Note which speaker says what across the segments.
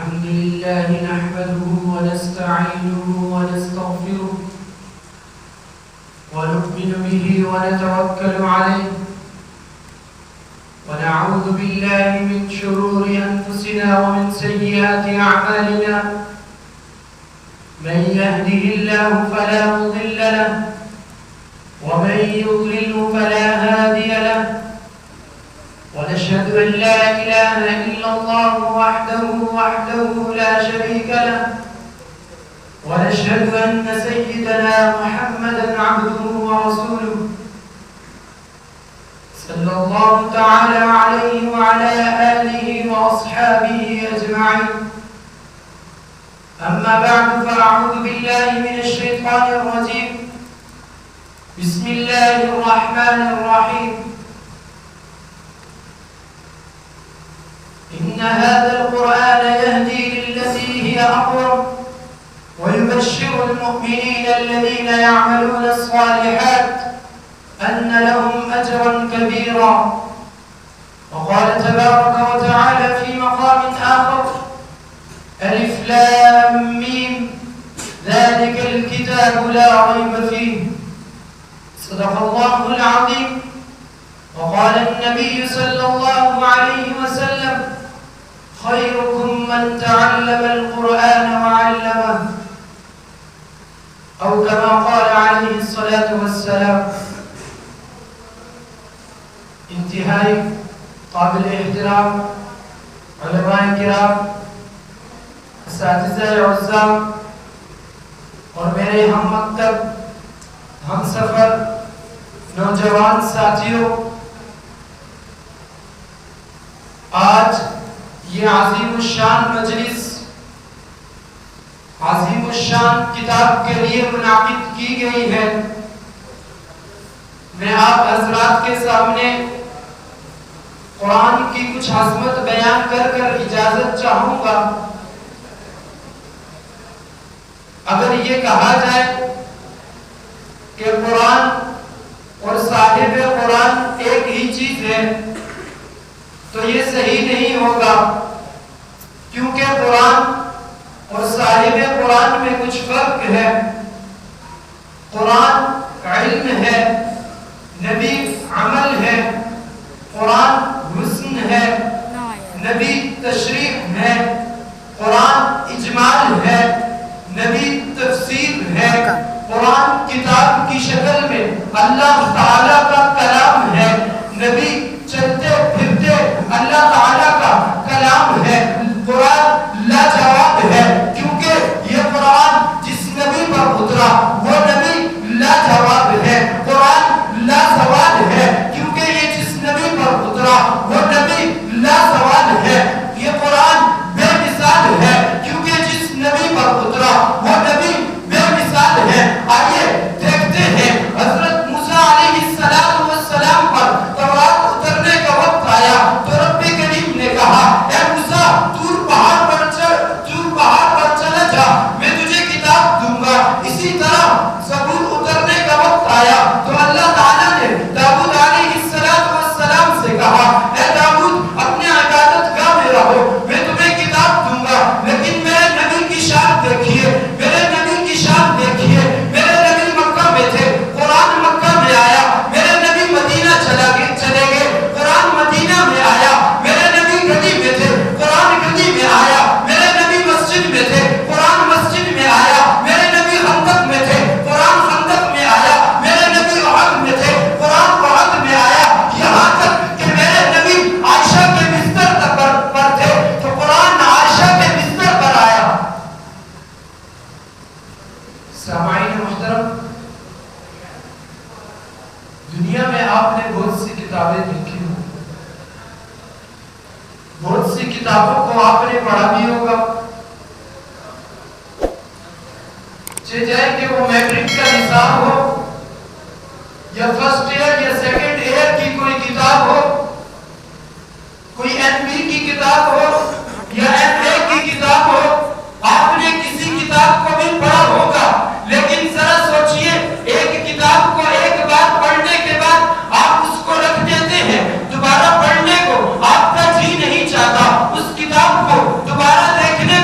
Speaker 1: الحمد لله نحمده ونستعينه ونستغفره ونؤمن به ونتوكل عليه ونعوذ بالله من شرور أنفسنا ومن سيئات أعمالنا من يهده الله فلا مضل له ومن يضلل فلا هادي له ونشهد أن لا إله إلا الله وحده لا شريك له ونشهد أن سيدنا محمدا عبده ورسوله صلى الله تعالى عليه وعلى آله وأصحابه أجمعين. أما بعد فأعوذ بالله من الشيطان الرجيم. بسم الله الرحمن الرحيم. إن هذا القرآن يهدي للتي هي أقوم ويبشر المؤمنين الذين يعملون الصالحات أن لهم أجرا كبيرا. وقال تبارك وتعالى في مقام آخر: ألف لام ميم ذلك الكتاب لا ريب فيه. صدق الله العظيم. وقال النبي صلى الله عليه وسلم: خيركم من تعلم القرآن وعلمه، أو كما قال عليه الصلاة والسلام. انتہائی قابل احترام علماء کرام، اساتذہ اعزام اور میرے ہم مکتب ہم سفر نوجوان ساتھیوں، آج یہ عظیم الشان مجلس عظیم الشان کتاب کے لیے منعقد کی گئی ہے. میں آپ حضرات کے سامنے قرآن کی کچھ عظمت بیان کر اجازت چاہوں گا. اگر یہ کہا جائے کہ قرآن اور صاحب قرآن ایک ہی چیز ہے تو یہ صحیح نہیں ہوگا، کیونکہ قرآن اور صاحب قرآن میں کچھ فرق ہے. قرآن علم ہے، نبی عمل ہے. قرآن حسن ہے، نبی تشریح ہے. قرآن اجمال ہے، نبی تفسیر ہے. قرآن کتاب کی شکل میں اللہ تعالیٰ کا کلام ہے، نبی چلتے پھرتے اللہ تعالیٰ کا کلام ہے. قرآن لاجواب ہے، کیونکہ یہ قرآن جس نبی پر اترا وہ نبی لاجواب ہے. قرآن لازوال ہے، کیونکہ یہ جس نبی پر اترا وہ نبی لازوال ہے. یہ قرآن بے مثال ہے، کیونکہ جس نبی پر اترا وہ نبی بے مثال ہے. آئیے دیکھتے ہیں حضرت موسیٰ علیہ السلام پر تورات اترنے کا وقت آیا تو رب کریم نے کہا: اے موسیٰ تور پہاڑ پر چلا جا، میں تجھے کتاب دوں گا. اسی طرح زبور اترنے کا وقت آیا تو اللہ تعالیٰ نے داؤد علیہ السلام سے کہا: اے داؤد اپنے عبادت گاہ میں رہو، میں تمہیں کتاب دوں گا. لیکن میرے نبی کی شان دیکھیے، میرے نبی کی شان دیکھیے. میرے نبی مکہ میں تھے، قرآن مکہ میں آیا. میرے نبی مدینہ چلے گئے، قرآن مدینہ میں آیا. میرے نبی گدی میں تھے، قرآن گدی میں آیا. میرے نبی مسجد میں تھے، قرآن مسجد میں آیا. میرے نبی خندق میں تھے، قرآن خندق میں آیا. میرے نبی احد میں تھے، قرآن احد میں آیا. یہاں تک کہ میرے نبی عائشہ کے بستر پر تھے تو قرآن عائشہ کے بستر پر آیا. سامعین محترم، دنیا میں آپ نے بہت سی کتابیں لکھی ہوں، بہت سی کتابوں کو آپ نے پڑھا بھی ہوگا. چاہے کہ وہ میٹرک کا نصاب ہو یا فرسٹ ایئر یا سیکنڈ ایئر کی کوئی کتاب ہو، کوئی MB کی کتاب ہو یا MA کی کتاب ہو، آپ نے کسی کتاب کو بھی پڑھا ہوگا. لیکن ذرا سوچئے، ایک کتاب کو ایک بار پڑھنے کے بعد آپ اس کو رکھ دیتے ہیں، دوبارہ پڑھنے کو آپ کا جی نہیں چاہتا. اس کتاب کو دوبارہ دیکھنے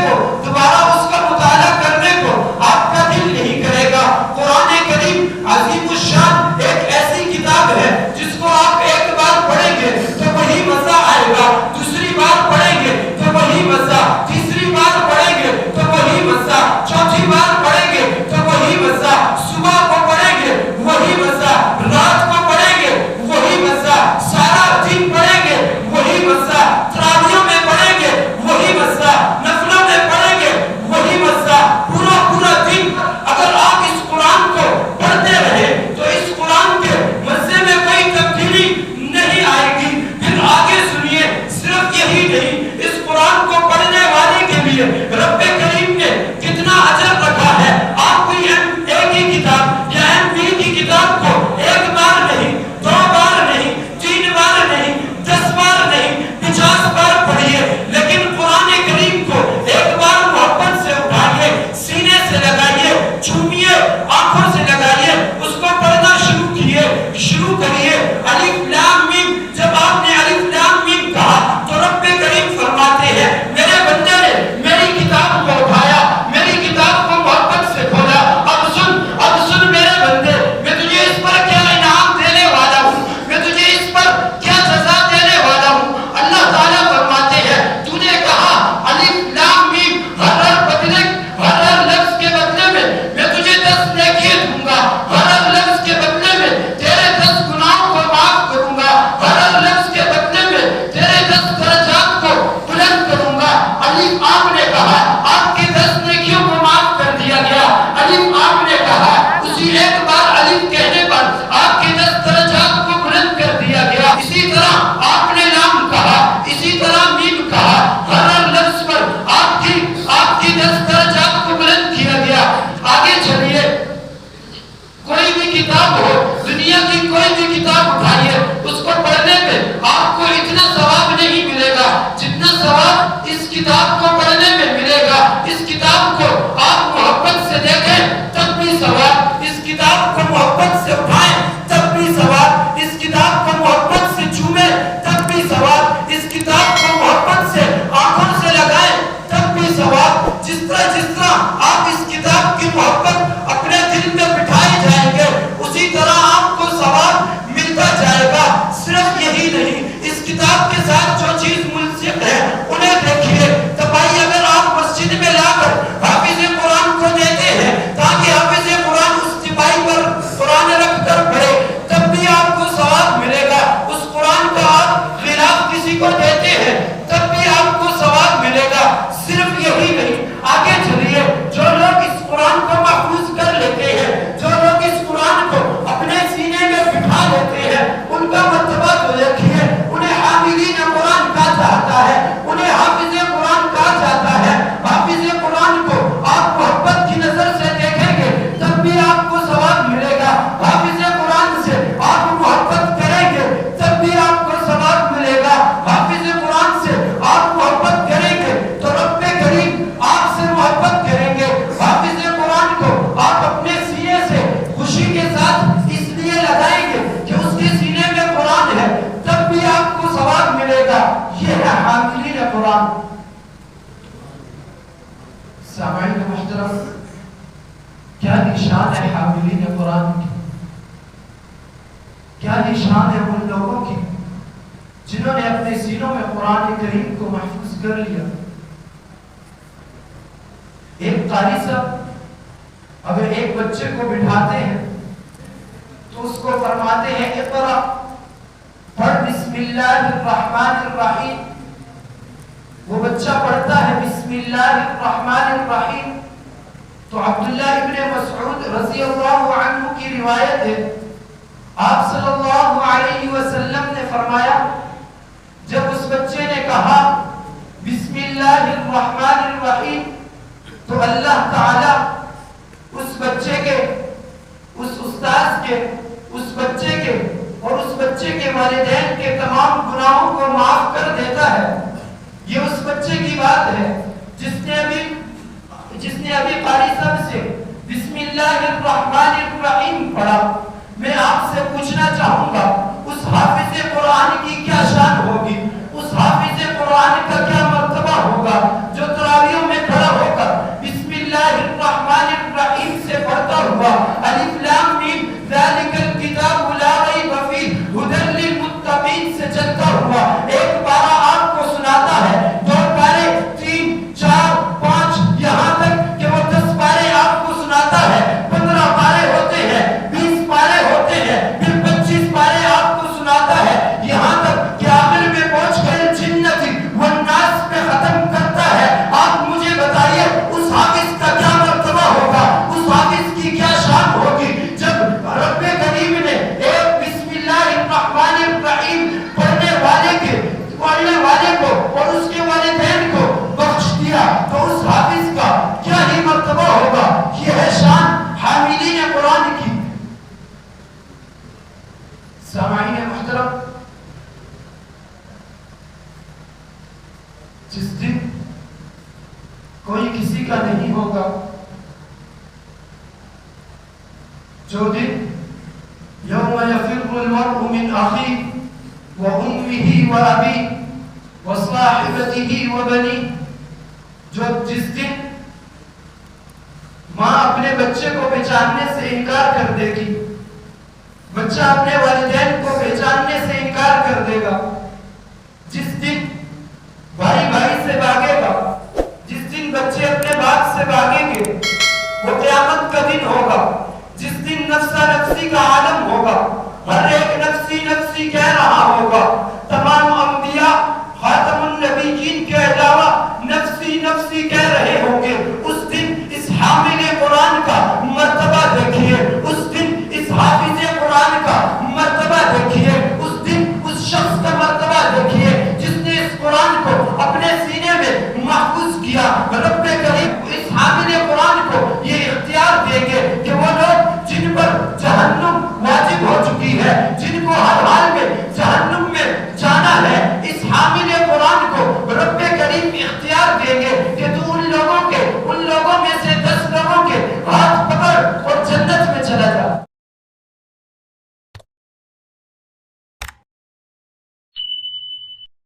Speaker 1: یہی نہیں، اس کتاب کے ساتھ جو چیز ملصق ہے انہیں دیکھیے۔ تو بھائی اگر آپ مسجد میں لا کر حافظ قرآن کو دیتے ہیں تاکہ حافظ قرآن اس تپائی پر قرآن رکھ کر پڑھے، تب بھی آپ کو ثواب ملے گا۔ اس قرآن کا آپ خلاف کسی کو دیتے ہیں تب بھی آپ کو ثواب ملے گا۔ صرف یہی نہیں، آگے چلیے، جو لوگ اس قرآن کو محفوظ کر لیتے ہیں، جو لوگ اس قرآن کو اپنے سینے میں بٹھا لیتے ہیں، ان کا مرتبہ تو دیکھیے، انہیں حاملین قرآن کہا جاتا ہے، انہیں حافظ قرآن کہا جاتا ہے۔ حافظ قرآن کو آپ محبت کی نظر سے دیکھیں گے تب بھی آپ کو ثواب ملے گا۔ حافظ قرآن سے آپ محبت کریں گے تب بھی آپ کو ثواب ملے گا۔ حافظ قرآن سے آپ محبت کریں گے تو رب کریم آپ سے محبت کریں گے۔ حافظ قرآن کو آپ اپنے سینے سے خوشی کے ساتھ اس لیے لگائیں گے کہ اس کے سینے میں قرآن ہے، تب بھی آپ کو ثواب ملے گا۔ یہ ہے حاملین قرآن۔ سامعین محترم، کیا نشان ہے حاملین قرآن کی؟ کیا نشان ہے ان لوگوں کی جنہوں نے اپنے سینوں میں قرآن کریم کو محفوظ کر لیا؟ ایک قاری صاحب اگر ایک بچے کو بٹھاتے ہیں تو اس کو فرماتے ہیں اقرا، پڑھ بسم اللہ الرحمن الرحیم۔ وہ بچہ پڑھتا ہے بسم اللہ الرحمن الرحیم تو عبداللہ ابن مسعود رضی اللہ عنہ کی روایت ہے، آپ صلی اللہ علیہ وسلم نے فرمایا جب اس بچے نے کہا بسم اللہ الرحمن الرحیم تو اللہ تعالی اس بچے کے، اس استاذ کے، اس بچے کے اور اس بچے کے والدین کے تمام گناہوں کو معاف کر دیتا ہے۔ یہ اس بچے کی بات ہے جس نے ابھی قاری صاحب سے بسم اللہ الرحمن الرحیم پڑھا۔ میں آپ سے پوچھنا چاہوں گا اس حافظ قرآن کی کیا شان ہوگی، اس حافظ قرآن کا کیا مرتبہ ہوگا جو تراویحوں میں کھڑا ہو کر بسم اللہ الرحمن الرحیم سے پڑھتا ہوا الف لام میم ذالک الکتاب لا ریب فیہ ھدی للمتقین سے چلتا ہوا ایک پارہ آپ کو سناتا ہے، دو پارے، 3، 4، 5 یہاں تک کہ وہ 10 پارے آپ کو سناتا ہے، 15 پارے ہوتے ہیں، 20 پارے ہوتے ہیں، پھر 25 پارے آپ کو سناتا ہے، یہاں تک کہ آخر میں پہنچ کر جنت والناس پہ ختم کرتا ہے۔ آپ مجھے بتائیے اس حافظ کا کیا مرتبہ ہوگا، اس حافظ کی کیا شان ہوگی جب رب کریم نے ایک بسم اللہ الرحمن الرحیم پڑھنے والے کو اور اس کے والدین کو بخش دیا تو اس حافظ کا کیا ہی مرتبہ ہوگا۔ یہ ہے شان حاملین قرآن کی۔ سامعین محترم، جس دن کوئی کسی کا نہیں ہوگا، جو دن یوم یفر المرء من اخیہ وامہ وابیہ وصاحبتہ وبنیہ، جس دن ماں اپنے بچے کو پہچاننے سے انکار کر دے گی، بچہ اپنے والدین کو پہچان